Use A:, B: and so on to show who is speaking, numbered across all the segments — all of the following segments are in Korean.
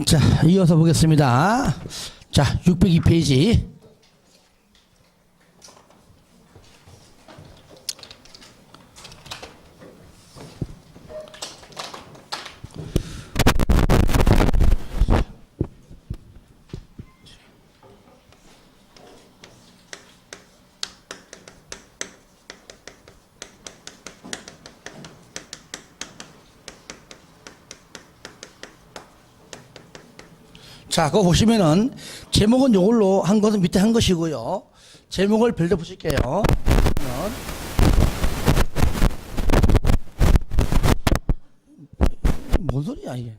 A: 자, 이어서 보겠습니다. 자, 602페이지. 자, 그거 보시면은 제목은 요걸로 한 것은 밑에 한 것이고요. 제목을 별도 보실게요. 뭔 소리야 이게?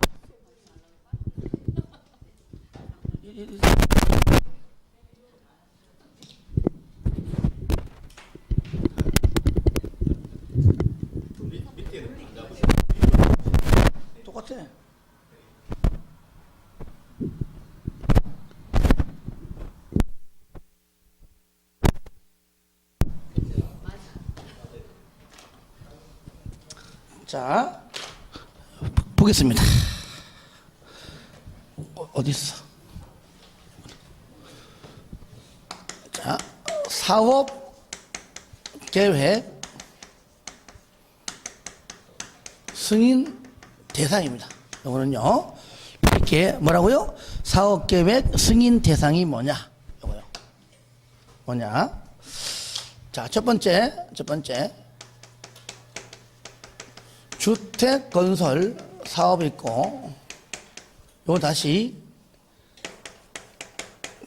A: 똑같아. 자, 보겠습니다. 어디 있어? 자, 사업 계획 승인 대상입니다. 이거는요, 이렇게 뭐라고요? 사업 계획 승인 대상이 뭐냐? 이거요. 뭐냐? 자, 첫 번째. 주택 건설 사업이 있고, 요거 다시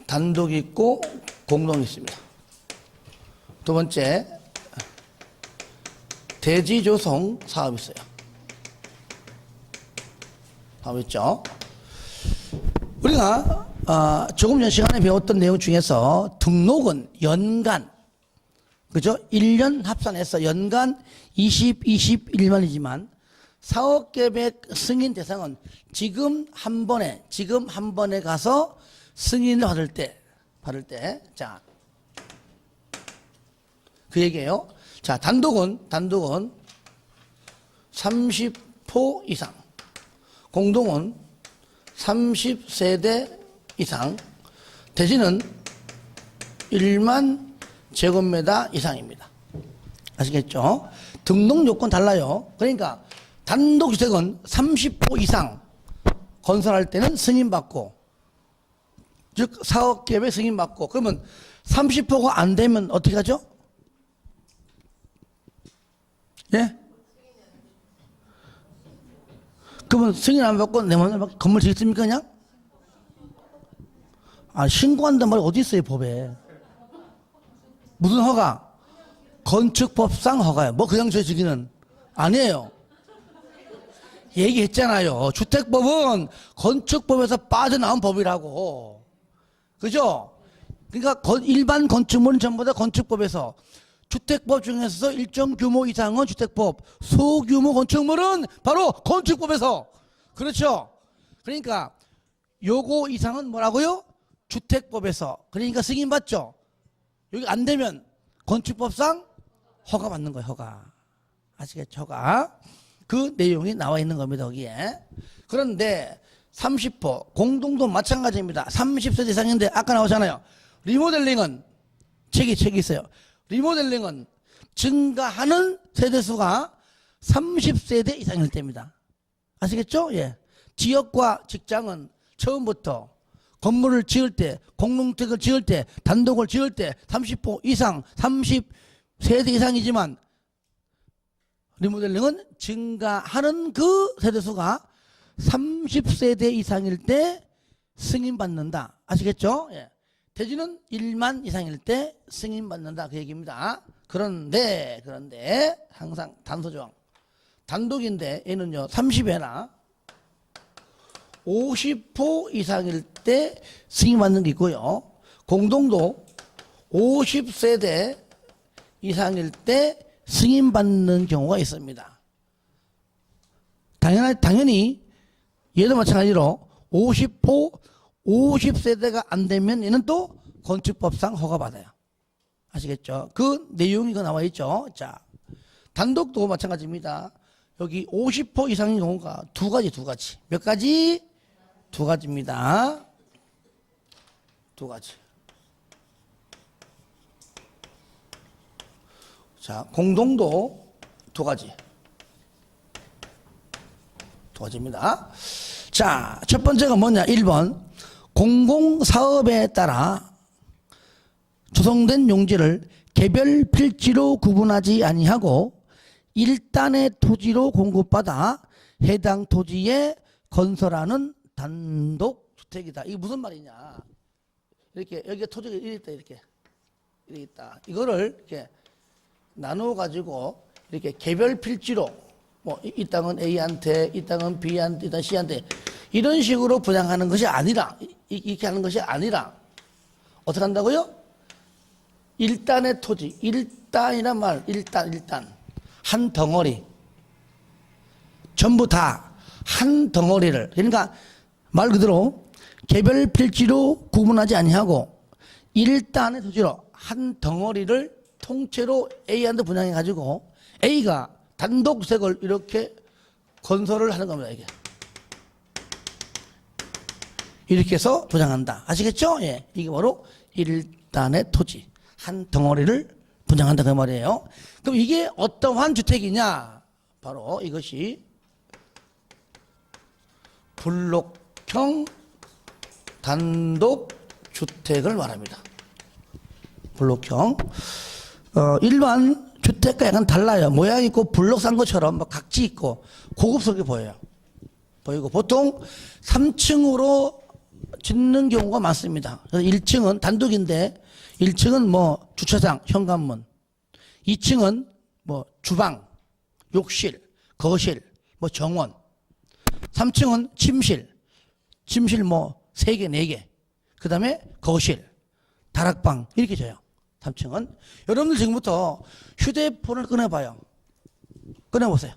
A: 단독 있고 공동이 있습니다. 두 번째, 대지 조성 사업이 있어요. 사업 있죠. 우리가 조금 전 시간에 배웠던 내용 중에서 등록은 연간, 그죠? 1년 합산해서 연간 21만이지만 사업계획 승인 대상은 지금 한 번에 가서 승인을 받을 때, 자, 그 얘기예요. 자, 단독은 30호 이상, 공동은 30세대 이상, 대지는 1만 제곱미터 이상입니다. 아시겠죠? 등록 요건 달라요. 그러니까 단독주택은 30호 이상 건설할 때는 승인받고, 즉 사업계획 승인받고, 그러면 30호가 안 되면 어떻게 하죠? 예? 그러면 승인 안 받고 내 맘대로 건물 짓습니까 그냥? 아, 신고한단 말이 어디 있어요 법에? 무슨 허가? 건축법상 허가요. 뭐 그냥 저 지기는 아니에요. 얘기했잖아요. 주택법은 건축법에서 빠져나온 법이라고. 그죠? 그러니까 일반 건축물은 전부 다 건축법에서, 주택법 중에서 일정 규모 이상은 주택법, 소규모 건축물은 바로 건축법에서. 그렇죠? 그러니까 요거 이상은 뭐라고요? 주택법에서. 그러니까 승인받죠? 여기 안 되면 건축법상 허가 받는 거예요. 허가. 아시겠죠? 허가. 그 내용이 나와 있는 겁니다. 여기에. 그런데 30호 공동도 마찬가지입니다. 30세대 이상인데 아까 나오잖아요. 리모델링은 책이 있어요. 리모델링은 증가하는 세대수가 30세대 이상일 때입니다. 아시겠죠? 예. 지역과 직장은 처음부터 건물을 지을 때, 공동주택을 지을 때, 단독을 지을 때 30호 이상, 30세대 이상이지만 리모델링은 증가하는 그 세대수가 30세대 이상일 때 승인받는다. 아시겠죠? 예. 대지는 1만 이상일 때 승인받는다. 그 얘기입니다. 그런데 항상 단서조항. 단독인데 얘는요 30회나 50호 이상일 때 승인받는 게 있고요. 공동도 50세대 이상일 때 승인받는 경우가 있습니다. 당연히 얘도 마찬가지로 50호 50세대가 안 되면 얘는 또 건축법상 허가받아요. 아시겠죠? 그 내용이 나와 있죠. 자, 단독도 마찬가지입니다. 여기 50호 이상인 경우가 두 가지. 몇 가지? 두 가지입니다. 두 가지. 자, 공동도 두 가지. 두 가지입니다. 자, 첫 번째가 뭐냐? 1번. 공공사업에 따라 조성된 용지를 개별 필지로 구분하지 아니하고 일단의 토지로 공급받아 해당 토지에 건설하는 단독주택이다. 이게 무슨 말이냐? 이렇게 여기가 토지가 이렇게 있다, 이렇게 있다. 이거를 이렇게 나누어 가지고 이렇게 개별 필지로 뭐 이 땅은 A한테, 이 땅은 B한테, 이 땅은 C한테 이런 식으로 분양하는 것이 아니라 이렇게 하는 것이 아니라 어떻게 한다고요? 일단의 토지, 일단이란 말, 일단 한 덩어리 전부 다 한 덩어리를 그러니까 말 그대로 개별 필지로 구분하지 아니하고 일단의 토지로 한 덩어리를 통째로 A한테 분양해 가지고 A가 단독주택을 이렇게 건설을 하는 겁니다. 이렇게 해서 분양한다. 아시겠죠? 예, 이게 바로 일단의 토지 한 덩어리를 분양한다 그 말이에요. 그럼 이게 어떠한 주택이냐? 바로 이것이 블록형 단독주택을 말합니다. 블록형. 일반 주택과 약간 달라요. 모양이 있고 블록 산 것처럼 막 각지 있고 고급스럽게 보여요. 보이고 보통 3층으로 짓는 경우가 많습니다. 1층은 단독인데 1층은 뭐 주차장, 현관문, 2층은 뭐 주방, 욕실, 거실, 뭐 정원, 3층은 침실 뭐 3개, 4개, 그 다음에 거실, 다락방 이렇게 져요. 3층은. 여러분들 지금부터 휴대폰을 꺼내봐요. 꺼내보세요.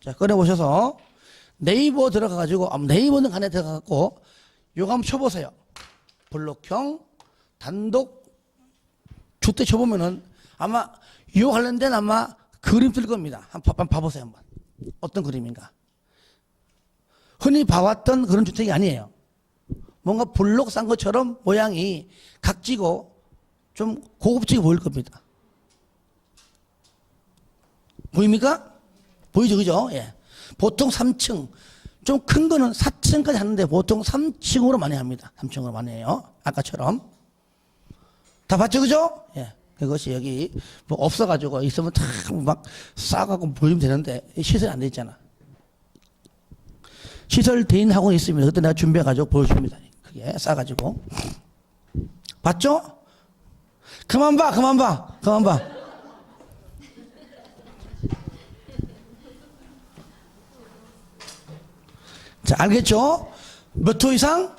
A: 자, 꺼내보셔서 네이버 들어가가지고, 네이버는 간에 들어가갖고 요거 한번 쳐보세요. 블록형 단독 주택 쳐보면은 아마 요 관련된 아마 그림 뜰 겁니다. 한번 봐보세요. 한번. 어떤 그림인가. 흔히 봐왔던 그런 주택이 아니에요. 뭔가 블록 싼 것처럼 모양이 각지고 좀 고급지게 보일 겁니다. 보입니까? 보이죠, 그죠? 예. 보통 3층, 좀 큰 거는 4층까지 하는데 보통 3층으로 많이 합니다. 3층으로 많이 해요. 아까처럼. 다 봤죠, 그죠? 예. 그것이 여기 뭐 없어가지고 있으면 다 막 싸가고 보이면 되는데 시설이 안 돼 있잖아. 시설 대인 학원이 있습니다. 그때 내가 준비해가지고 보여줍니다. 그게 싸가지고. 봤죠? 그만 봐. 자, 알겠죠? 몇 호 이상?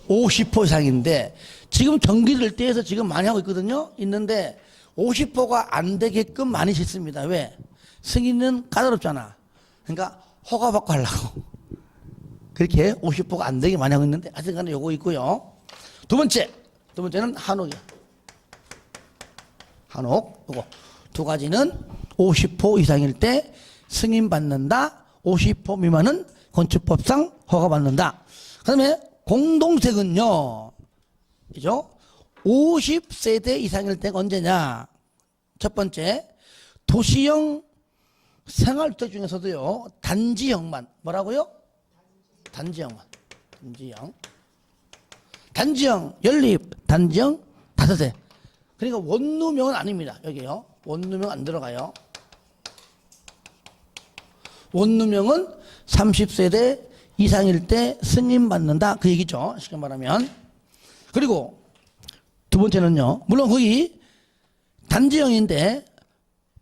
A: 50호 이상인데, 지금 전기를 떼서 지금 많이 하고 있거든요? 있는데, 50호가 안 되게끔 많이 짓습니다. 왜? 승인은 까다롭잖아. 그러니까, 허가받고 하려고. 그렇게 50호가 안 되게 많이 하고 있는데, 하여튼간에 요거 있고요. 두 번째는 한옥이야. 한옥, 요거. 두 가지는 50호 이상일 때 승인받는다. 50호 미만은 건축법상 허가받는다. 그 다음에 공동주택은요, 그죠? 50세대 이상일 때가 언제냐? 첫 번째, 도시형 생활주택 중에서도요, 단지형만. 뭐라고요? 단지형, 연립, 단지형, 5세. 그러니까 원룸형은 아닙니다. 여기요. 원룸형 안 들어가요. 원룸형은 30세대 이상일 때 승인받는다. 그 얘기죠. 쉽게 말하면. 그리고 두 번째는요. 물론 거기 단지형인데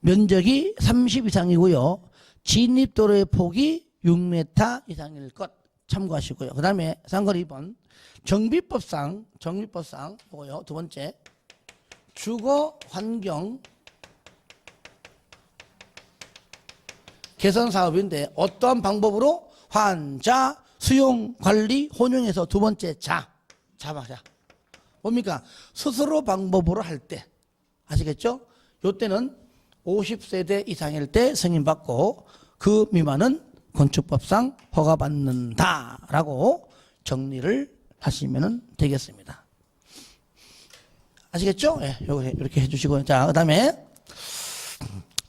A: 면적이 30 이상이고요. 진입도로의 폭이 6m 이상일 것 참고하시고요. 그 다음에 상거리 2번. 정비법상 보고요. 두 번째. 주거 환경 개선 사업인데 어떠한 방법으로 환자 수용 관리 혼용해서 두 번째 자 뭡니까? 스스로 방법으로 할 때 아시겠죠? 요때는 50세대 이상일 때 승인받고 그 미만은 건축법상 허가받는다라고 정리를 하시면 되겠습니다. 아시겠죠? 예, 이렇게 해주시고요. 자, 그 다음에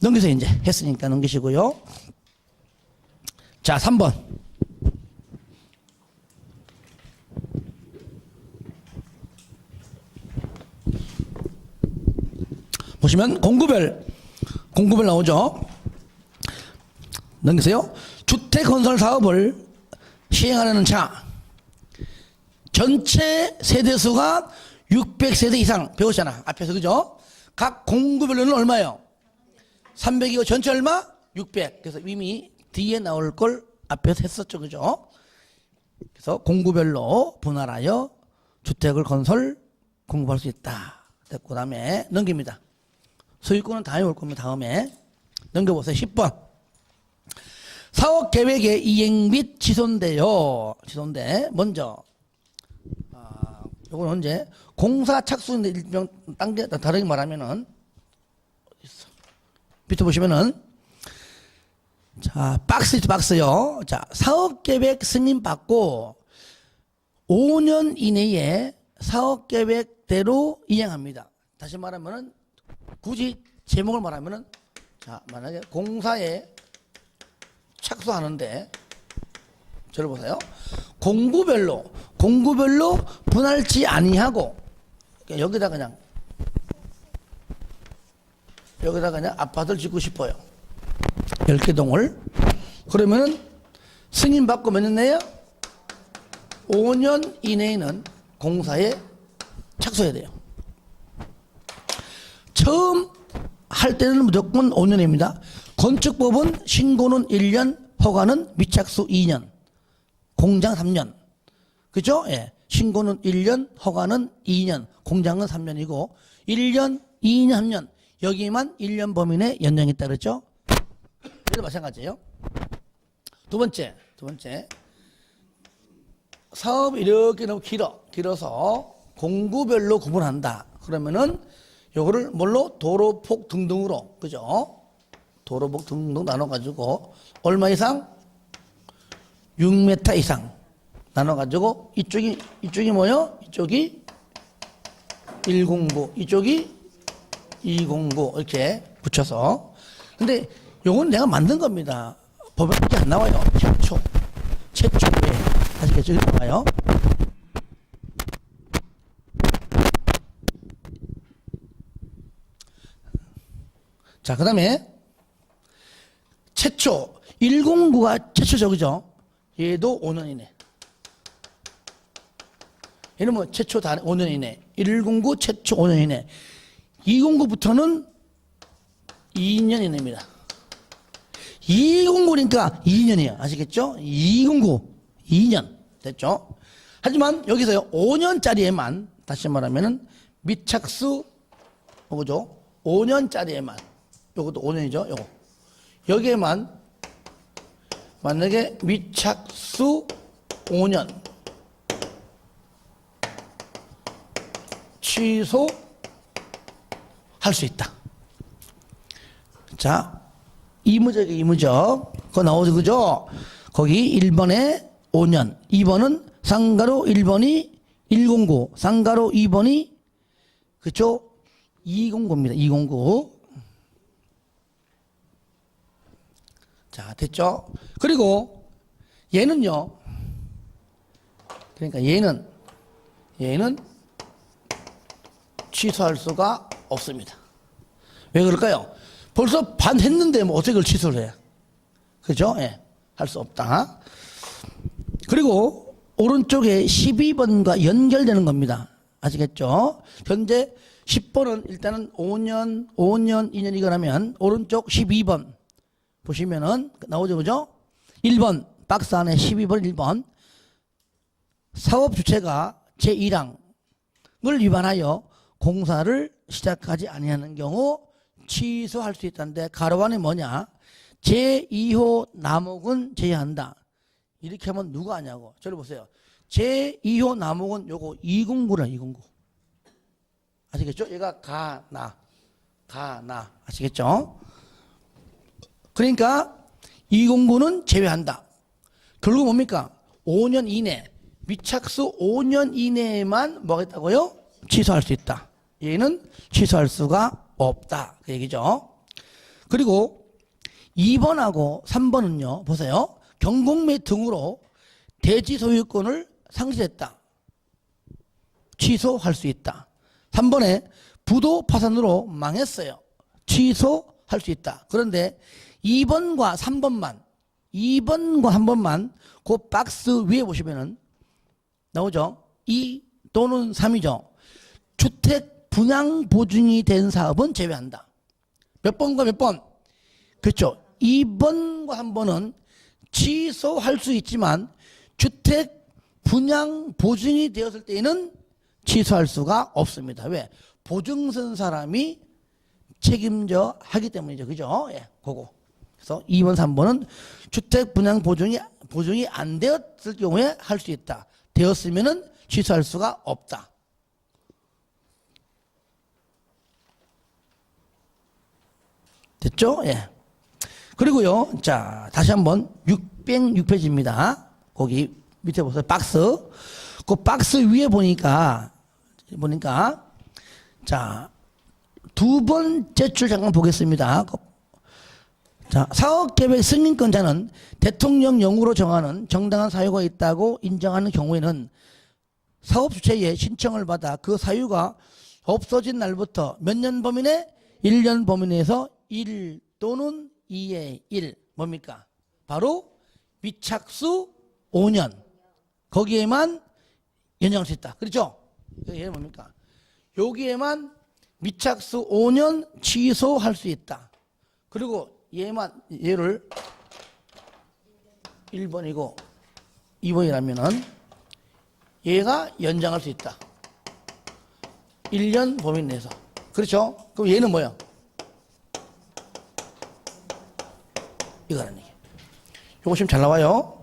A: 넘기세요. 이제 했으니까 넘기시고요. 자, 3번. 보시면 공구별 나오죠. 넘기세요. 주택 건설 사업을 시행하려는 차 전체 세대수가 600세대 이상 배우잖아 앞에서. 그죠? 각 공구별로는 얼마예요? 300이고 전체 얼마? 600. 그래서 이미 뒤에 나올 걸 앞에서 했었죠. 그죠? 그래서 공구별로 분할하여 주택을 건설 공급할 수 있다. 그 다음에 넘깁니다. 소유권은 다음에 올 겁니다. 다음에 넘겨보세요. 10번. 사업 계획의 이행 및 취소인데요. 취소인데 먼저 요건 언제 공사 착수인데 일명 단계 다르게 말하면은 밑에 보시면은 자 박스요. 자 사업 계획 승인 받고 5년 이내에 사업 계획대로 이행합니다. 다시 말하면은 굳이 제목을 말하면은 자 만약에 공사에 착수하는데 저를 보세요. 공구별로 분할지 아니하고 여기다 그냥 아파트를 짓고 싶어요. 10개 동을. 그러면은 승인 받고 몇 년 내요? 5년 이내에는 공사에 착수해야 돼요. 처음 할 때는 무조건 5년입니다. 건축법은 신고는 1년, 허가는 미착수 2년, 공장 3년. 그죠? 예. 신고는 1년, 허가는 2년, 공장은 3년이고 1년, 2년, 3년. 여기만 1년 범위 내 연장이 따르죠. 그래도 마찬가지예요. 두 번째. 사업이 이렇게 너무 길어서 공구별로 구분한다. 그러면은 요거를 뭘로? 도로폭 등등으로. 그죠? 도로폭 등등 나눠가지고 얼마 이상? 6m 이상 나눠가지고 이쪽이 뭐요? 이쪽이 109, 이쪽이 209 이렇게 붙여서. 근데 요건 내가 만든 겁니다. 법에 안 나와요. 최초에. 아시겠죠? 이렇게 나와요. 자, 그 다음에 최초 109가 최초죠. 그죠? 얘도 5년 이내. 얘는 뭐 최초 다 5년 이내. 109 최초 5년 이내. 209부터는 2년 이내입니다. 209니까 2년이에요. 아시겠죠? 209 2년 됐죠? 하지만 여기서요 5년짜리에만 다시 말하면은 미착수 뭐죠? 5년짜리에만 요것도 5년이죠. 요거 여기에만 만약에 미착수 5년 취소할 수 있다. 자, 이무적 그거 나오죠. 그죠? 거기 1번에 5년, 2번은 상가로 1번이 109, 상가로 2번이 그쵸? 209입니다. 209. 자, 됐죠? 그리고 얘는요. 그러니까 얘는 취소할 수가 없습니다. 왜 그럴까요? 벌써 반 했는데 뭐 어떻게 그걸 취소를 해요? 그죠? 예. 할 수 없다. 그리고 오른쪽에 12번과 연결되는 겁니다. 아시겠죠? 현재 10번은 일단은 5년, 2년 이거라면 오른쪽 12번 보시면은 나오죠. 그죠? 1번 박스 안에 12번 1번 사업 주체가 제1항을 위반하여 공사를 시작하지 아니하는 경우 취소할 수 있다는데 가로 안에 뭐냐? 제2호 남목은 제외한다. 이렇게 하면 누가 하냐고. 저를 보세요. 제2호 남목은 요거 209라 209. 아시겠죠? 얘가 가나 아시겠죠? 그러니까 209는 제외한다. 결국 뭡니까? 5년 이내, 미착수 5년 이내에만 뭐가 있다고요? 취소할 수 있다. 얘는 취소할 수가 없다. 그 얘기죠. 그리고 2번하고 3번은요, 보세요. 경공 및 등으로 대지 소유권을 상실했다. 취소할 수 있다. 3번에 부도 파산으로 망했어요. 취소할 수 있다. 그런데 2번과 3번만 그 박스 위에 보시면은 나오죠. 2 또는 3이죠. 주택 분양 보증이 된 사업은 제외한다. 몇 번과 몇 번? 그렇죠. 2번과 3번은 취소할 수 있지만 주택 분양 보증이 되었을 때에는 취소할 수가 없습니다. 왜? 보증 쓴 사람이 책임져 하기 때문이죠. 그죠? 예, 그거. 그래서 2번, 3번은 주택 분양 보증이 안 되었을 경우에 할 수 있다. 되었으면은 취소할 수가 없다. 됐죠? 예. 그리고요, 자, 다시 한번 606페이지입니다. 거기 밑에 보세요. 박스. 그 박스 위에 보니까, 자, 두 번째 줄 잠깐 보겠습니다. 자, 사업계획 승인권자는 대통령령으로 정하는 정당한 사유가 있다고 인정하는 경우에는 사업 주체의 신청을 받아 그 사유가 없어진 날부터 몇 년 범위 내? 1년 범위 내에서 1 또는 2의 1. 뭡니까? 바로 미착수 5년. 거기에만 연장할 수 있다. 그렇죠? 얘는 뭡니까? 여기에만 미착수 5년 취소할 수 있다. 그리고 얘를 1번이고 2번이라면은 얘가 연장할 수 있다. 1년 범위 내에서. 그렇죠? 그럼 얘는 뭐야? 이거라는 얘기. 요거 지금 잘 나와요.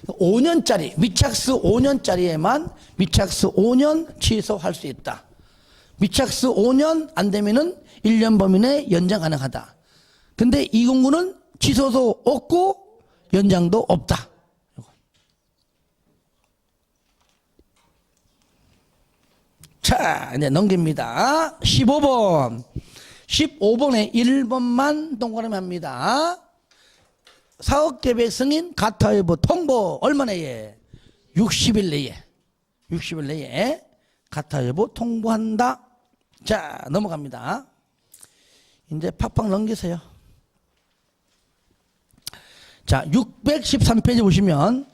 A: 5년짜리, 미착수 5년짜리에만 미착수 5년 취소할 수 있다. 미착수 5년 안 되면은 1년 범위 내 연장 가능하다. 근데 209는 취소도 없고 연장도 없다. 자, 이제 넘깁니다. 15번. 15번에 1번만 동그라미 합니다. 사업계획 승인 가타여부 통보 얼마 내에? 60일 내에. 60일 내에 가타여부 통보한다. 자, 넘어갑니다. 이제 팍팍 넘기세요. 자, 613페이지 보시면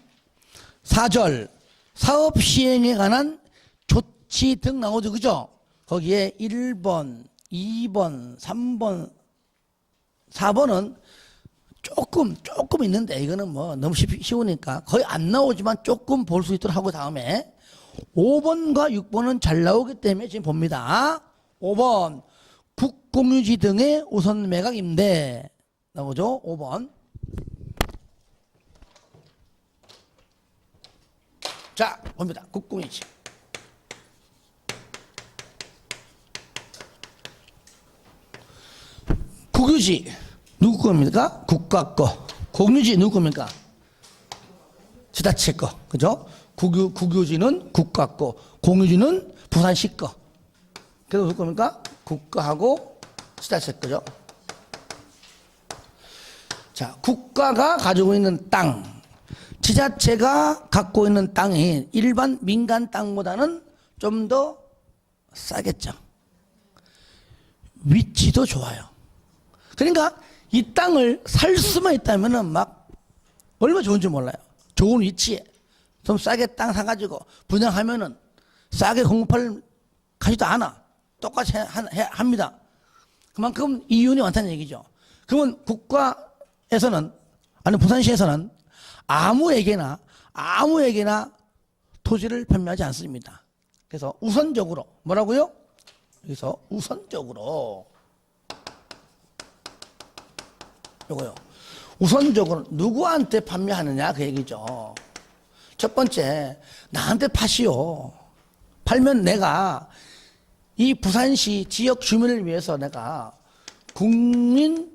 A: 4절 사업 시행에 관한 조치 등 나오죠. 그죠? 거기에 1번, 2번, 3번, 4번은 조금 있는데 이거는 뭐 너무 쉬우니까 거의 안 나오지만 조금 볼 수 있도록 하고 다음에 5번과 6번은 잘 나오기 때문에 지금 봅니다. 5번 국공유지 등의 우선 매각 임대 나오죠. 5번. 자, 봅니다. 국공유지. 국유지 누구 겁니까? 국가 거. 공유지 누구 겁니까? 지자체 거. 그죠? 국유지는 국가 거. 공유지는 부산시 거. 그래서 누구 겁니까? 국가하고 지자체 거죠. 자, 국가가 가지고 있는 땅, 지자체가 갖고 있는 땅이 일반 민간 땅보다는 좀 더 싸겠죠. 위치도 좋아요. 그러니까 이 땅을 살 수만 있다면은 막 얼마나 좋은지 몰라요. 좋은 위치에 좀 싸게 땅 사가지고 분양하면은 싸게 공급할 가지도 않아. 똑같이 합니다. 그만큼 이윤이 많다는 얘기죠. 그러면 국가에서는, 아니 부산시에서는 아무에게나 토지를 판매하지 않습니다. 그래서 우선적으로, 뭐라고요? 그래서 우선적으로 요거요. 우선적으로 누구한테 판매하느냐 그 얘기죠. 첫 번째, 나한테 파시오. 팔면 내가 이 부산시 지역 주민을 위해서 내가 국민주택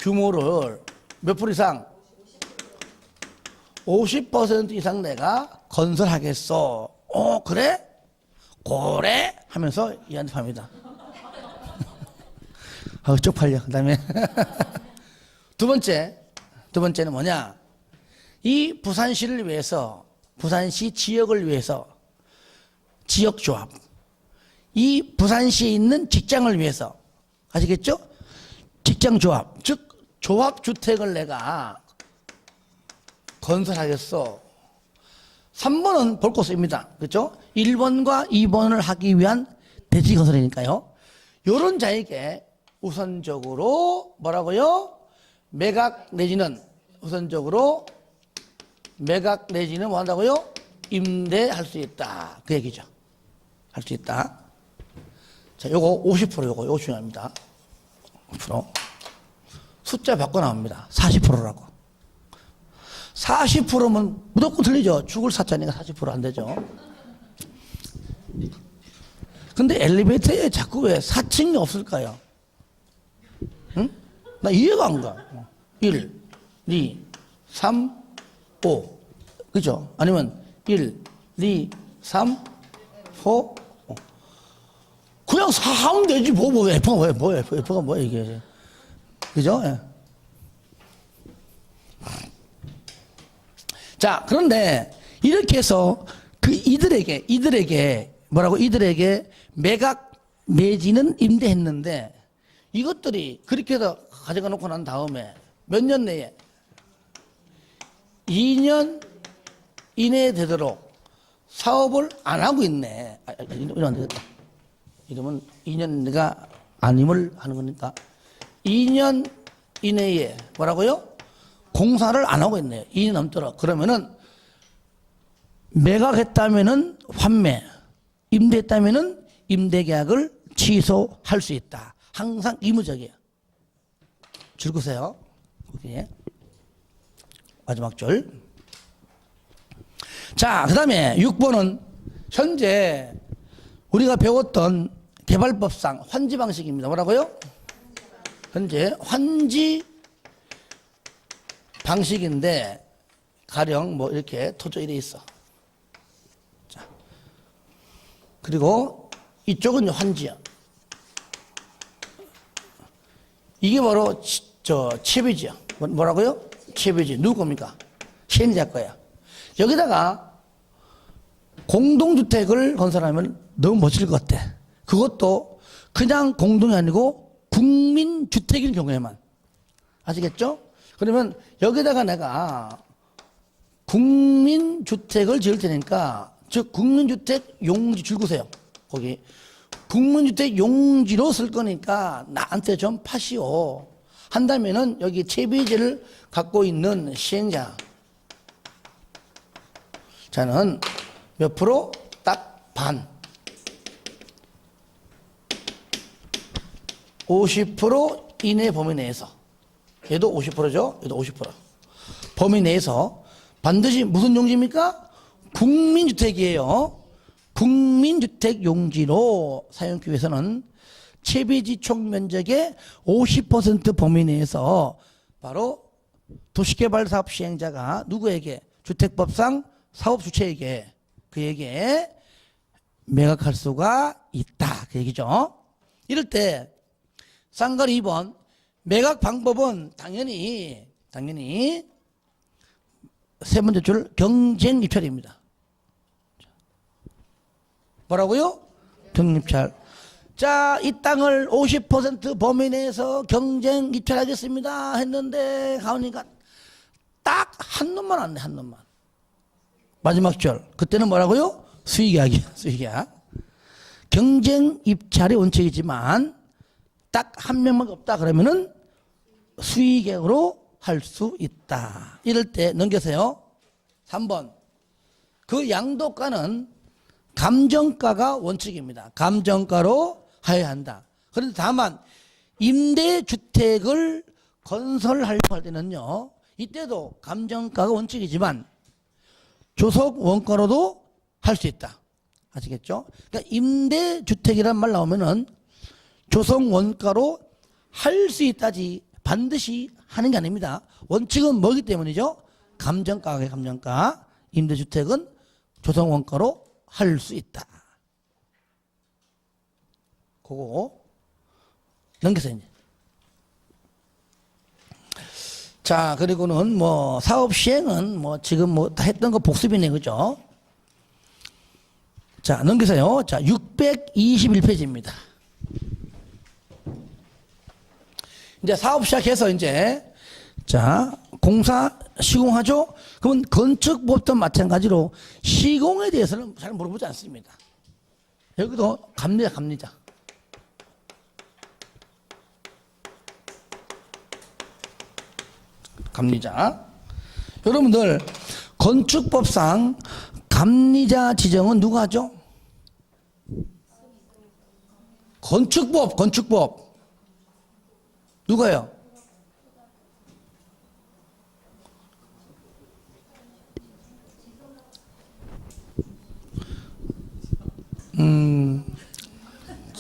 A: 규모를 몇 프로 이상? 50% 이상 내가 건설하겠어. 그래? 그래? 하면서 얘한테 팝니다. 쪽팔려. 그 다음에 두 번째는 뭐냐? 이 부산시를 위해서, 부산시 지역을 위해서 지역조합, 이 부산시에 있는 직장을 위해서, 아시겠죠? 직장조합, 즉 조합주택을 내가 건설하겠어. 3번은 볼 것입니다. 그렇죠? 1번과 2번을 하기 위한 대지 건설이니까요. 요런 자에게 우선적으로 뭐라고요? 매각 내지는 우선적으로 매각 내지는 뭐 한다고요? 임대할 수 있다. 그 얘기죠. 할 수 있다. 자, 요거 50% 요거 중요합니다. 50%. 숫자 바꿔 나옵니다. 40%라고. 40%면 무조건 틀리죠. 죽을 사자니까 40% 안 되죠. 근데 엘리베이터에 자꾸 왜 4층이 없을까요? 응? 나 이해가 안 가. 1, 2, 3, 5. 그죠? 아니면 1, 2, 3, 4, 5. 그냥 4 하면 되지. F가 뭐야, 이게. 그죠? 예. 자, 그런데 이렇게 해서 이들에게 뭐라고? 이들에게 매각 내지는 임대했는데 이것들이 그렇게 해서 가져가 놓고 난 다음에 몇 년 내에 2년 이내에 되도록 사업을 안 하고 있네. 이러면 안 되겠다. 이러면 2년 내가 아님을 하는 거니까 2년 이내에 뭐라고요? 공사를 안 하고 있네요. 2년 넘도록. 그러면은 매각했다면은 환매, 임대했다면은 임대계약을 취소할 수 있다. 항상 의무적이에요. 줄 거세요. 거기에 마지막 줄. 자, 그 다음에 6번은 현재 우리가 배웠던 개발법상 환지 방식입니다. 뭐라고요? 현재 환지 방식인데 가령 뭐 이렇게 토조 이래 있어. 자, 그리고 이쪽은 환지야. 이게 바로 채비지야. 뭐라고요? 채비지. 누구 겁니까? 시행자 거야. 여기다가 공동주택을 건설하면 너무 멋질 것 같아. 그것도 그냥 공동이 아니고 국민주택인 경우에만. 아시겠죠? 그러면 여기다가 내가 국민주택을 지을 테니까, 즉 국민주택 용지 줄구세요. 거기 국민주택 용지로 쓸 거니까 나한테 좀 파시오 한다면은 여기 채비지를 갖고 있는 시행자 자는 몇 프로? 딱 반. 50% 이내 범위 내에서. 얘도 50%죠? 얘도 50%. 범위 내에서 반드시 무슨 용지입니까? 국민주택이에요. 국민주택 용지로 사용하기 위해서는 채비지 총 면적의 50% 범위 내에서 바로 도시개발사업 시행자가 누구에게? 주택법상 사업주체에게, 그에게 매각할 수가 있다. 그 얘기죠. 이럴 때 쌍거리 2번 매각 방법은 당연히 세 번째 줄 경쟁 입찰입니다. 뭐라고요? 경입찰. 자, 이 땅을 50% 범위 내에서 경쟁 입찰하겠습니다 했는데 가오니까 딱 한 놈만 왔네. 한 놈만. 마지막 줄. 그때는 뭐라고요? 수의계약이야. 수의계약. 경쟁 입찰이 원칙이지만 딱 한 명만 없다 그러면은 수의계약으로 할 수 있다. 이럴 때 넘겨서요. 3번. 그 양도가는 감정가가 원칙입니다. 감정가로 하여야 한다. 그런데 다만 임대주택을 건설하려고 할 때는요. 이때도 감정가가 원칙이지만 조속 원가로도 할 수 있다. 아시겠죠? 그러니까 임대주택이란 말 나오면은 조속 원가로 할 수 있다지 반드시 하는 게 아닙니다. 원칙은 뭐기 때문이죠? 감정가가 감정가. 임대주택은 조성원가로 할 수 있다. 그거 넘기세요. 자, 그리고는 뭐 사업 시행은 뭐 지금 뭐 다 했던 거 복습이네, 그죠? 자, 넘기세요. 자, 621페이지입니다. 이제 사업 시작해서 이제 자, 공사 시공하죠? 그러면 건축법도 마찬가지로 시공에 대해서는 잘 물어보지 않습니다. 여기도 갑니다. 감리자. 여러분들 건축법상 감리자 지정은 누가 하죠? 건축법 누가요?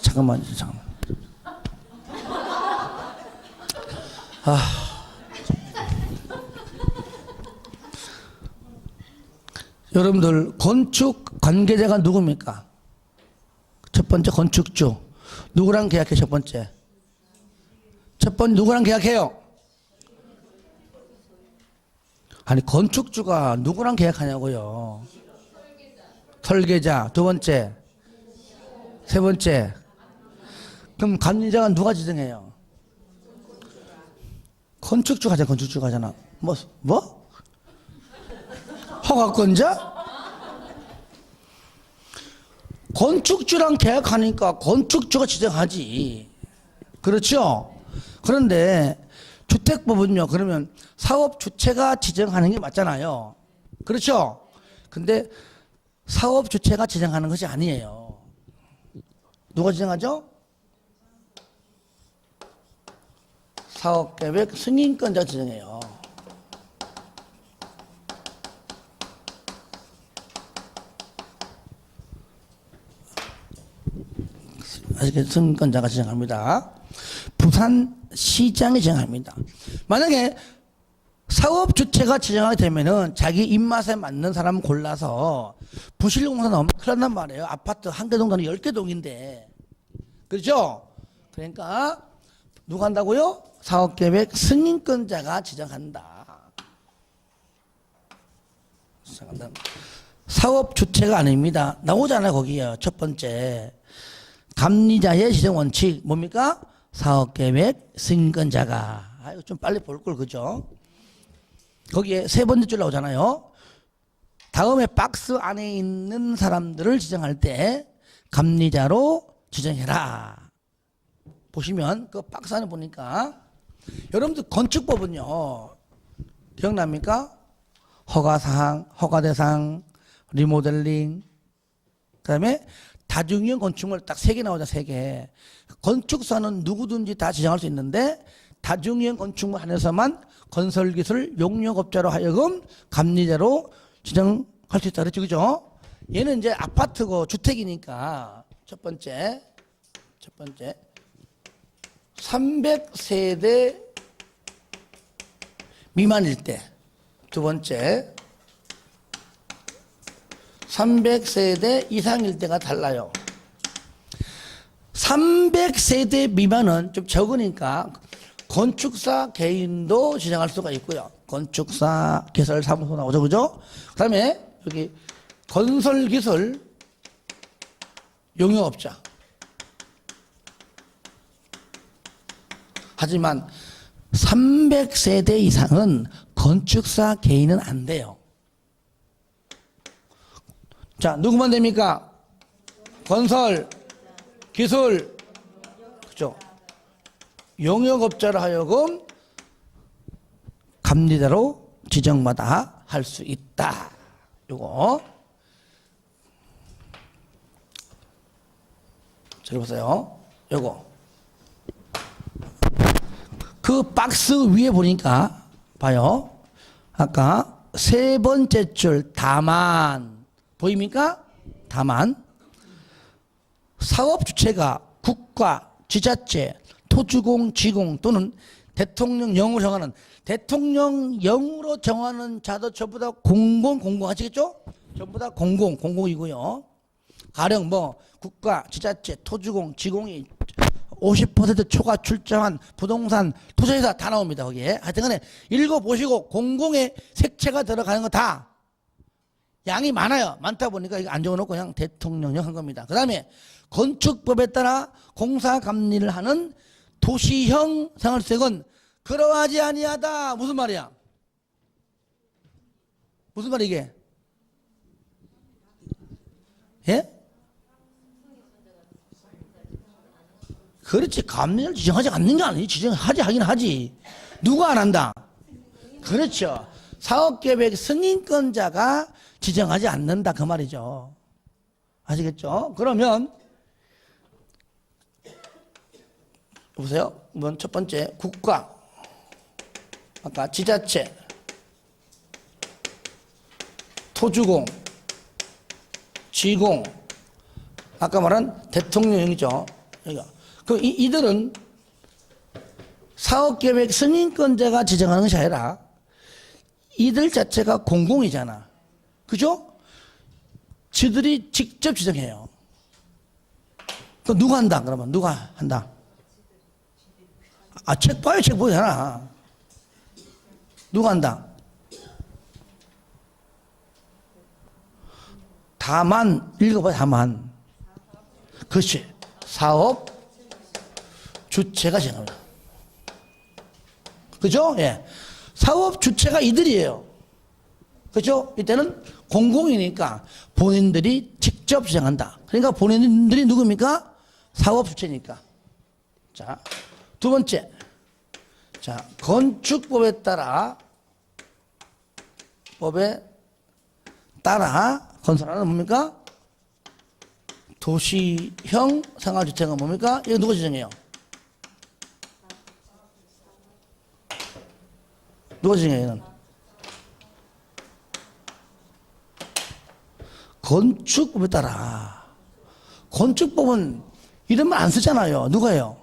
A: 잠깐만. 여러분들 건축 관계자가 누굽니까? 첫 번째 건축주. 누구랑 계약해? 첫 번째 누구랑 계약해요? 아니 건축주가 누구랑 계약하냐고요? 설계자. 두 번째, 세 번째. 그럼 감리자가 누가 지정해요? 건축주가 하잖아. 뭐? 허가권자? 건축주랑 계약하니까 건축주가 지정하지. 그렇죠? 그런데 주택법은요, 그러면 사업주체가 지정하는 게 맞잖아요. 그렇죠? 근데 사업주체가 지정하는 것이 아니에요. 누가 지정하죠? 사업계획 승인권자가 지정해요. 아시겠죠? 승인권자가 지정합니다. 부산시장이 지정합니다. 만약에 사업주체가 지정하게 되면은 자기 입맛에 맞는 사람 골라서 부실공사 나오면 큰일 난단 말이에요. 아파트 한 개 동단이 10개 동인데. 그렇죠? 그러니까 누가 한다고요? 사업계획 승인권자가 지정한다. 사업주체가 아닙니다. 나오잖아요, 거기요. 첫 번째. 감리자의 지정 원칙 뭡니까? 사업계획 승인권자가. 이거 좀 빨리 볼 걸, 그죠? 거기에 세 번째 줄 나오잖아요. 다음에 박스 안에 있는 사람들을 지정할 때 감리자로 지정해라. 보시면 그 박스 안에 보니까 여러분들 건축법은요, 기억납니까? 허가사항, 허가대상, 리모델링, 그 다음에 다중이용 건축물 딱 3개 나오죠. 3개. 건축사는 누구든지 다 지정할 수 있는데 다중이용 건축물 안에서만 건설기술 용역업자로 하여금 감리자로 지정할 수 있다 그랬죠. 그죠? 얘는 이제 아파트고 주택이니까 첫 번째 300세대 미만일 때, 두 번째 300세대 이상일 때가 달라요. 300세대 미만은 좀 적으니까 건축사 개인도 지정할 수가 있고요. 건축사 개설사무소 나오죠. 그죠? 그 다음에 여기 건설기술 용역업자. 하지만 300세대 이상은 건축사 개인은 안 돼요. 자, 누구만 됩니까? 건설, 기술, 그죠? 용역업자로 하여금 감리자로 지정받아 할 수 있다. 요거. 잘 보세요. 요거. 그 박스 위에 보니까 봐요. 아까 세 번째 줄 다만 보입니까? 다만 사업 주체가 국가, 지자체, 토주공, 지공 또는 대통령령으로 정하는, 대통령령으로 정하는 자도 전부 다 공공 아시겠죠? 전부 다 공공이고요. 가령 뭐 국가, 지자체, 토지공, 지공이 50% 초과 출자한 부동산, 투자회사 다 나옵니다. 거기에. 하여튼간에 읽어보시고 공공의 색채가 들어가는 거 다 양이 많아요. 많다 보니까 이거 안 적어놓고 그냥 대통령령 한 겁니다. 그 다음에 건축법에 따라 공사감리를 하는 도시형 생활주택은 그러하지 아니하다. 무슨 말이야? 무슨 말이야 이게? 예? 그렇지. 감리를 지정하지 않는 게 아니지. 지정하지 하긴 하지. 누가 안 한다? 그렇죠. 사업계획 승인권자가 지정하지 않는다 그 말이죠. 아시겠죠? 그러면 보세요. 첫 번째 국가, 아까 지자체, 토주공, 지공, 아까 말한 대통령이죠. 그 이들은 사업계획 승인권자가 지정하는 것이 아니라 이들 자체가 공공이잖아. 그죠? 지들이 직접 지정해요. 그 누가 한다? 그러면 누가 한다? 아, 책 봐요. 책 보잖아. 누가 한다? 다만 읽어봐요. 다만. 그렇지. 사업 주체가 지정합니다. 그죠? 예. 사업 주체가 이들이에요. 그죠? 이때는 공공이니까 본인들이 직접 지정한다. 그러니까 본인들이 누굽니까? 사업 주체니까. 자, 두 번째. 자, 건축법에 따라 건설하는 뭡니까? 도시형 생활주택은 뭡니까? 이거 누가 지정해요? 누가 지정해요? 이건? 건축법에 따라. 건축법은 이런 말 안 쓰잖아요. 누가 해요?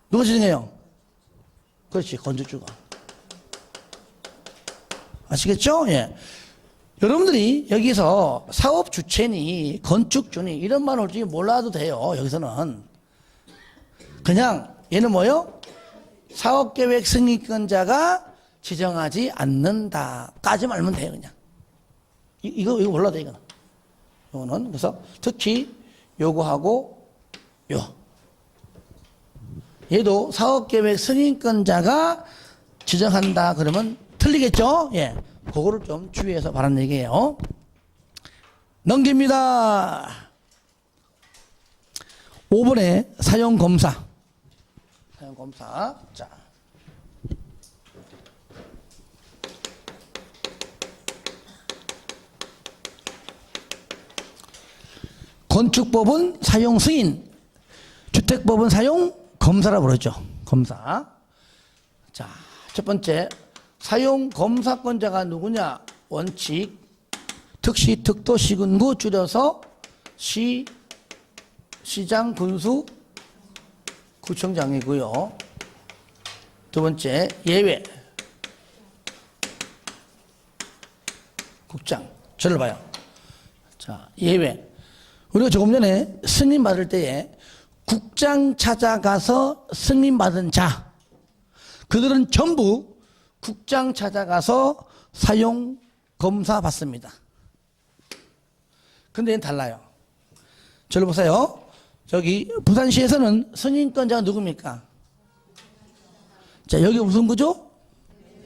A: 누가 지정해요? 그렇지, 건축주가. 아시겠죠? 예. 여러분들이 여기서 사업 주체니 건축주니 이런 말 올지 몰라도 돼요. 여기서는 그냥 얘는 뭐요? 사업계획 승인권자가 지정하지 않는다까지만 알면 돼요. 그냥 이거 몰라도 돼. 이거는 그래서 특히 요거하고 얘도 사업계획 승인권자가 지정한다 그러면 틀리겠죠? 예. 그거를 좀 주의해서 바라는 얘기예요. 넘깁니다. 5번에 사용검사. 자. 건축법은 사용 승인, 주택법은 사용 검사라 부르죠. 검사. 자, 첫 번째. 사용 검사권자가 누구냐? 원칙, 특시, 특도, 시군구 줄여서 시장, 군수, 구청장이고요. 두 번째, 예외, 국장. 저를 봐요. 자, 예외. 우리가 조금 전에 승인 받을 때에 국장 찾아가서 승인 받은 자, 그들은 전부 국장 찾아가서 사용 검사 받습니다. 근데 얘는 달라요. 저를 보세요. 저기 부산시에서는 승인권자가 누굽니까? 자, 여기 무슨 구죠?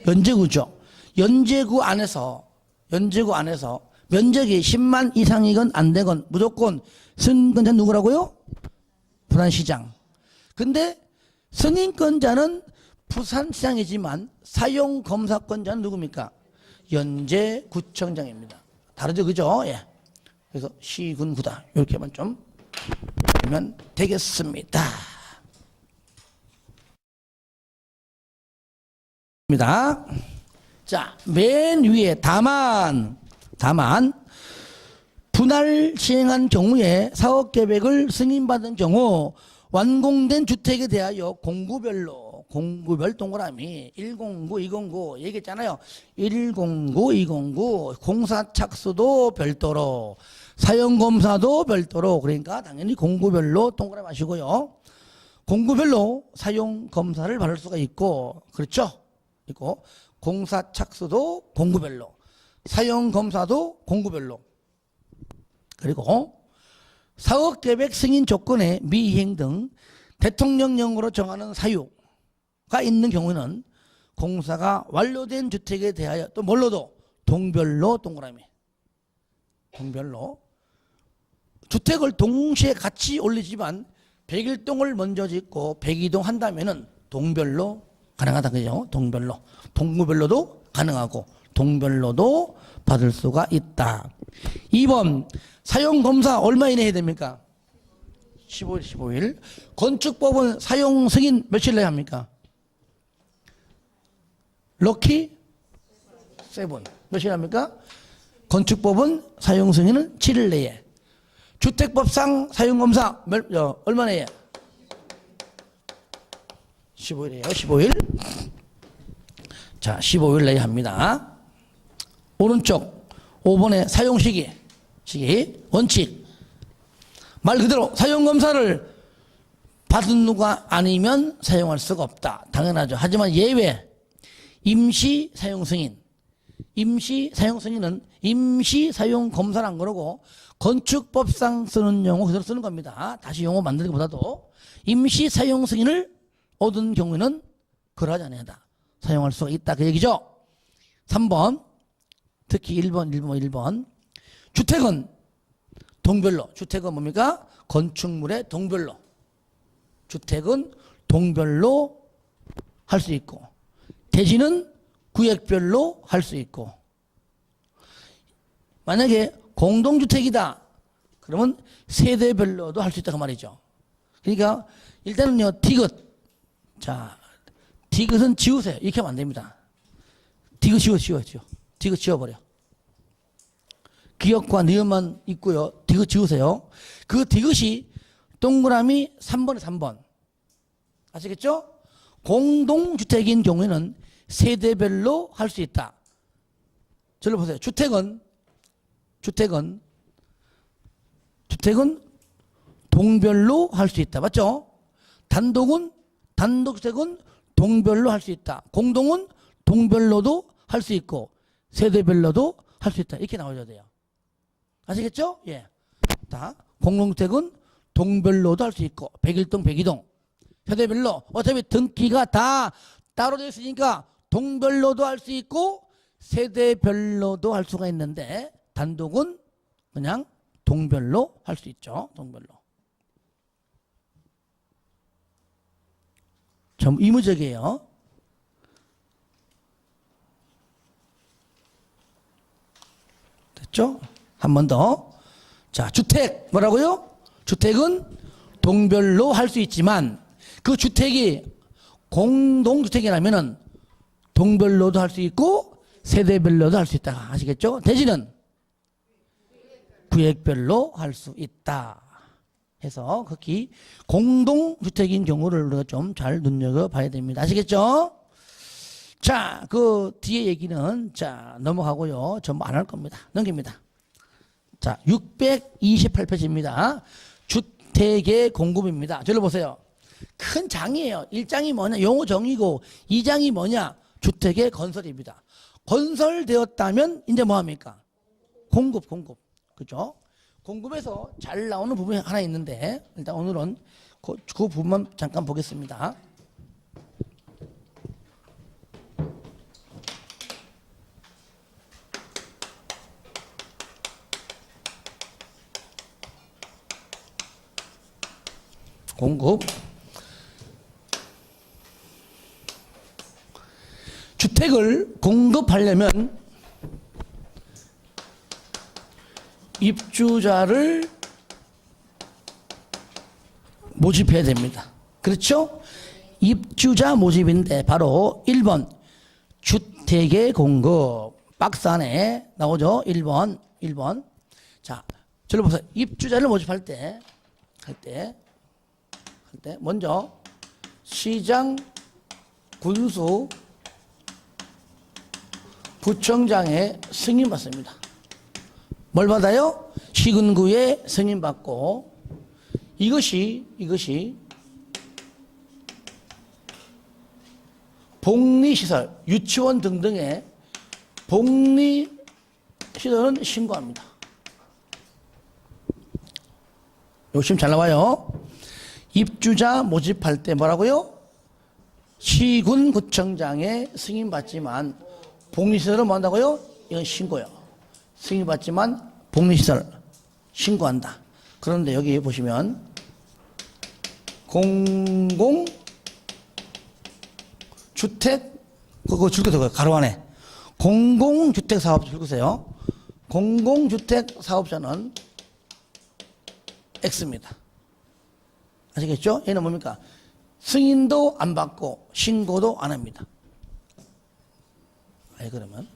A: 연제구죠. 연제구 안에서 면적이 10만 이상이건 안 되건 무조건 승인권자는 누구라고요? 부산시장. 근데 승인권자는 부산시장이지만 사용검사권자는 누굽니까? 연제구청장입니다. 다르죠, 그죠? 예. 그래서 시군구다. 이렇게만 좀 보면 되겠습니다. 자, 맨 위에 다만 분할 시행한 경우에 사업계획을 승인받은 경우 완공된 주택에 대하여 공구별로 공구별 동그라미 109, 209 얘기했잖아요. 109, 209 공사착수도 별도로 사용검사도 별도로 그러니까 당연히 공구별로 동그라미 하시고요. 공구별로 사용검사를 받을 수가 있고 그렇죠? 있고 공사착수도 공구별로 사용검사도 공구별로 그리고 사업계획 승인 조건의 미이행 등 대통령령으로 정하는 사유가 있는 경우는 공사가 완료된 주택에 대하여 또 뭘로도 동별로 동그라미 동별로 주택을 동시에 같이 올리지만 101동을 먼저 짓고 102동 한다면은 동별로 가능하다 그죠? 동별로 동구별로도 가능하고 동별로도 받을 수가 있다. 2번 사용검사 얼마 이내 해야 됩니까? 15일 15일. 건축법은 사용 승인 며칠 내야 합니까? 럭키 7 며칠 합니까? 건축법은 사용 승인은 7일 내에. 주택법상 사용검사 얼마 내에? 15일이에요. 15일. 자, 15일 내에 합니다. 오른쪽 5번의 사용시기 원칙 말 그대로 사용검사를 받은 누가 아니면 사용할 수가 없다. 당연하죠. 하지만 예외 임시 사용승인 임시 사용승인은 임시 사용검사는 안 그러고 건축법상 쓰는 용어 그대로 쓰는 겁니다. 다시 용어 만들기보다도 임시 사용승인을 얻은 경우에는 그러하지 않아야 사용할 수가 있다 그 얘기죠. 3번 특히 1번 주택은 동별로 주택은 뭡니까? 건축물의 동별로 주택은 동별로 할 수 있고 대지는 구역별로 할 수 있고 만약에 공동주택이다 그러면 세대별로도 할 수 있다 그 말이죠. 그러니까 일단은요 디귿 자 디귿은 지우세요. 이렇게 하면 안 됩니다. 디귿 지워 디귿 지워버려. 기역과 니은만 있고요. 디귿 지우세요. 그 디귿이 동그라미 3번에 3번. 아시겠죠? 공동주택인 경우에는 세대별로 할 수 있다. 저를 보세요. 주택은 동별로 할 수 있다. 맞죠? 단독주택은 동별로 할 수 있다. 공동은 동별로도 할 수 있고 세대별로도 할 수 있다. 이렇게 나와줘야 돼요. 아시겠죠? 예. 자, 공동주택은 동별로도 할 수 있고 101동, 102동 세대별로 어차피 등기가 다 따로 되어 있으니까 동별로도 할 수 있고 세대별로도 할 수가 있는데 단독은 그냥 동별로 할 수 있죠. 동별로. 좀 의무적이에요. 됐죠? 한 번 더. 자, 주택 뭐라고요? 주택은 동별로 할 수 있지만 그 주택이 공동주택이라면은 동별로도 할 수 있고 세대별로도 할 수 있다. 아시겠죠? 대신은 구역별로 할 수 있다. 해서 극히 공동주택인 경우를 우리가 좀 잘 눈여겨봐야 됩니다. 아시겠죠? 자, 그 뒤에 얘기는 자 넘어가고요. 전부 안 할 겁니다. 넘깁니다. 자, 628페이지입니다. 주택의 공급입니다. 저를 보세요. 큰 장이에요. 1장이 뭐냐? 용어 정의고 2장이 뭐냐? 주택의 건설입니다. 건설되었다면 이제 뭐합니까? 공급. 그죠? 공급에서 잘 나오는 부분이 하나 있는데 일단 오늘은 그 부분만 잠깐 보겠습니다. 공급. 주택을 공급하려면 입주자를 모집해야 됩니다. 그렇죠? 입주자 모집인데 바로 1번 주택의 공급 박스 안에 나오죠. 1번. 자, 저를 보세요. 입주자를 모집할 때 먼저 시장 군수 부청장의 승인받습니다. 뭘 받아요? 시군구의 승인받고 이것이 복리시설, 유치원 등등의 복리시설은 신고합니다. 욕심 잘 나와요. 입주자 모집할 때 뭐라고요? 시군구청장의 승인받지만 복리시설은 뭐 한다고요? 이건 신고요. 승인받지만 복리시설 신고한다. 그런데 여기 보시면 공공주택 그거 줄거세요. 가로 안에 공공주택 사업자 줄거세요. 공공주택 사업자는 X입니다. 아시겠죠? 얘는 뭡니까? 승인도 안 받고 신고도 안 합니다. 그러면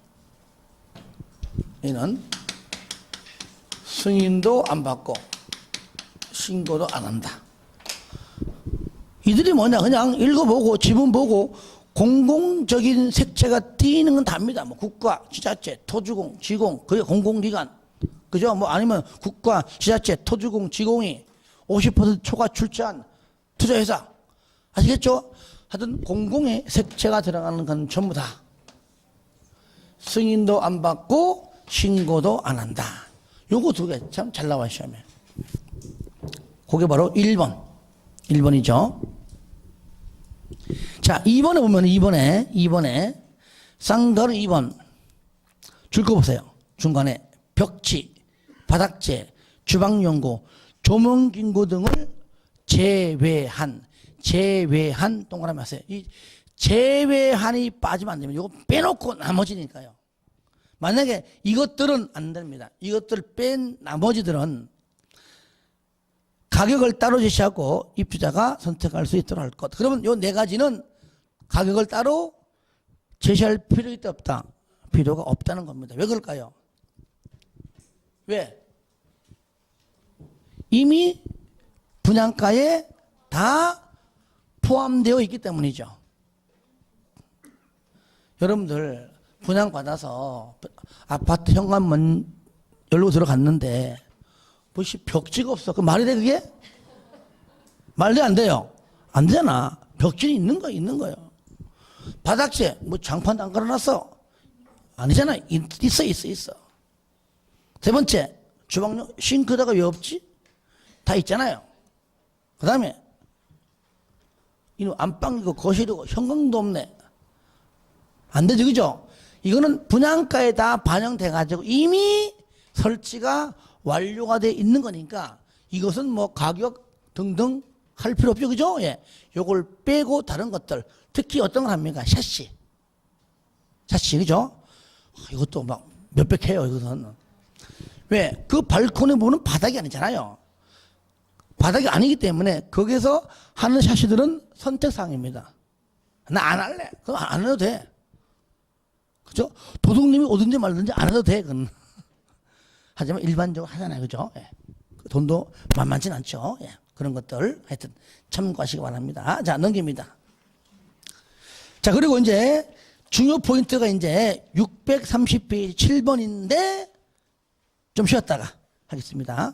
A: 얘는 승인도 안 받고 신고도 안 한다. 이들이 뭐냐? 그냥 읽어보고 지문 보고 공공적인 색채가 띄는 건 답니다. 뭐 국가, 지자체, 토주공, 지공, 그게 공공기관, 그죠? 뭐 아니면 국가, 지자체, 토주공, 지공이 50% 초과 출자한 투자회사. 아시겠죠? 하여튼 공공의 색채가 들어가는 건 전부 다 승인도 안 받고 신고도 안 한다. 요거 두 개 참 잘 나와요, 시험에. 그게 바로 1번이죠. 자, 2번에 보면 2번에 쌍가루 2번 줄 거 보세요. 중간에 벽지, 바닥재, 주방용구, 조명기구 등을 제외한 동그라미 하세요. 이 제외한이 빠지면 안 됩니다. 이거 빼놓고 나머지니까요. 만약에 이것들은 안 됩니다. 이것들 뺀 나머지들은 가격을 따로 제시하고 입주자가 선택할 수 있도록 할 것. 그러면 이 네 가지는 가격을 따로 제시할 필요가 있다 없다? 필요가 없다는 겁니다. 왜 그럴까요? 왜? 이미 분양가에 다 포함되어 있기 때문이죠. 여러분들 분양받아서 아파트 현관문 열고 들어갔는데 뭐시 벽지가 없어. 그 말이 돼 그게? 말도 안 돼요. 안 되잖아. 벽지는 있는 거예요. 바닥재 뭐 장판도 안 걸어놨어. 아니잖아. 있어. 세 번째 주방용 싱크대가 왜 없지? 다 있잖아요. 그 다음에 이 안방이고 거실이고 현관도 없네. 안 되죠, 그죠? 이거는 분양가에 다 반영돼 가지고 이미 설치가 완료가 돼 있는 거니까 이것은 뭐 가격 등등 할 필요 없죠, 그죠? 예. 요걸 빼고 다른 것들, 특히 어떤 걸 합니까? 샤시, 그죠? 이것도 막 몇백 해요, 이것은. 왜? 그 발코니 부분은 바닥이 아니잖아요. 바닥이 아니기 때문에 거기서 하는 샤시들은 선택사항입니다. 나 안 할래. 그거 안 해도 돼. 그죠? 도둑님이 오든지 말든지 안 해도 돼, 그건. 하지만 일반적으로 하잖아요, 그죠? 예. 돈도 만만치 않죠. 예. 그런 것들 하여튼 참고하시기 바랍니다. 자, 넘깁니다. 자, 그리고 이제 중요 포인트가 이제 630페이지 7번인데 좀 쉬었다가 하겠습니다.